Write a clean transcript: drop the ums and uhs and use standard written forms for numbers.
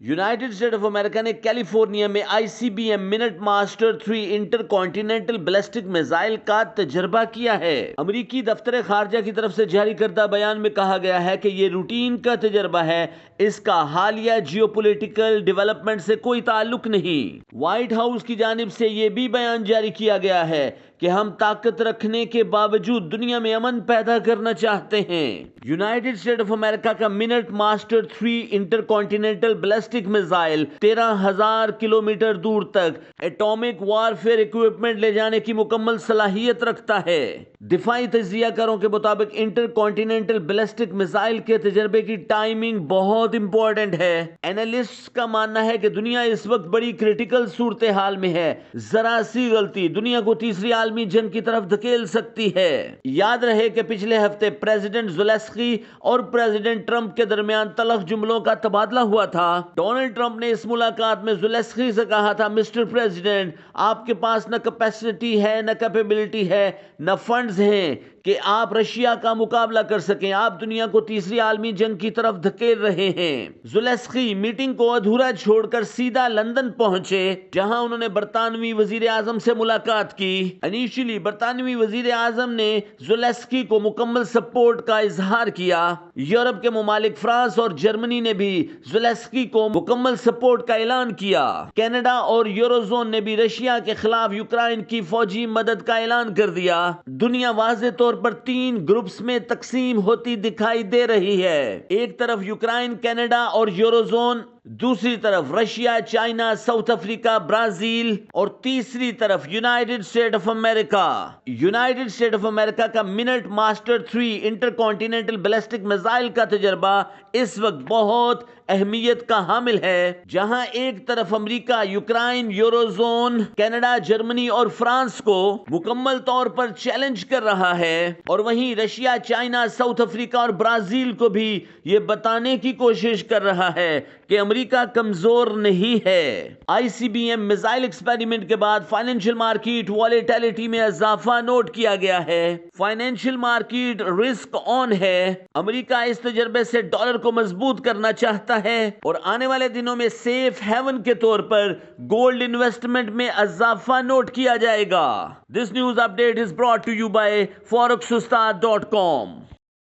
United State of America ने California में ICBM minute master 3 intercontinental ballistic missile का तजर्बा किया है। अमेरिकी दफ्तर खारजा की तरफ से जारी करदा बयान में कहा गया है कि ये रूटीन का तजर्बा है, इसका हालिया जियोपॉलिटिकल डेवलपमेंट से कोई ताल्लुक नहीं। व्हाइट हाउस की जानिब से ये भी बयान जारी किया गया है कि हम ताकत रखने के बावजूद दुनिया में अमन पैदा करना चाहते हैं। यूनाइटेड स्टेट ऑफ अमेरिका का Minuteman 3 intercontinental ballistic missile 13,000 kilometre दूर तक एटॉमिक वारफेयर इक्विपमेंट ले जाने की मुकम्मल सलाहियत रखता है। दिफाई तजियाकारों के मुताबिक इंटर कॉन्टिनेंटल बैलिस्टिक मिसाइल के तजर्बे की टाइमिंग बहुत इंपॉर्टेंट है। एनालिस्ट का मानना है कि दुनिया इस वक्त बड़ी क्रिटिकल सूरत हाल में है। जरा सी गलती दुनिया को तीसरी आलमी जंग की तरफ धकेल सकती है। याद रहे कि पिछले हफ्ते प्रेसिडेंट ज़ेलेंस्की और प्रेसिडेंट ट्रंप के दरमियान तलख जुमलों का तबादला हुआ था। डोनाल्ड ट्रंप ने इस मुलाकात में ज़ेलेंस्की से कहा था, मिस्टर प्रेसिडेंट, आपके पास न कैपेसिटी है, न कैपेबिलिटी है, न फंड्स हैं कि आप रशिया का मुकाबला कर सकें। आप दुनिया को तीसरी आलमी जंग की तरफ धकेल रहे हैं। ज़ेलेंस्की मीटिंग को अधूरा छोड़कर सीधा लंदन पहुंचे, जहां उन्होंने बरतानवी वजीर आजम से मुलाकात की। इनिशियली बरतानवी वजीर आजम ने ज़ेलेंस्की को मुकम्मल सपोर्ट का इजहार किया। यूरोप के मुमालिक फ्रांस और जर्मनी ने भी ज़ेलेंस्की को मुकम्मल सपोर्ट का ऐलान किया। कनाडा और यूरोजोन ने भी रशिया के खिलाफ यूक्रेन की फौजी मदद का ऐलान कर दिया। दुनिया वाज़े तौर पर 3 ग्रुप्स में तकसीम होती दिखाई दे रही है। एक तरफ यूक्रेन, कनाडा और यूरोजोन, दूसरी तरफ Russia, China, South Africa, Brazil और तीसरी तरफ United State of America. United State of America का Minuteman 3 intercontinental ballistic missile का तजर्बा इस वक्त बहुत अहमियत का हामिल है। जहां एक तरफ America, Ukraine, eurozone, Canada, Germany और फ्रांस को मुकम्मल तौर पर चैलेंज कर रहा है, और वहीं रशिया, चाइना, साउथ अफ्रीका और ब्राजील को भी यह बताने की कोशिश कर रहा है कि अमेरिका कमजोर नहीं है। ICBM मिसाइल एक्सपेरिमेंट के बाद फाइनेंशियल मार्केट वॉलेटिलिटी में इजाफा नोट किया गया है। फाइनेंशियल मार्केट रिस्क ऑन है। अमेरिका इस तजर्बे से डॉलर को मजबूत करना चाहता है और आने वाले दिनों में सेफ हेवन के तौर पर गोल्ड इन्वेस्टमेंट में इजाफा नोट किया जाएगा। This news update is brought to you by foruxustad.com।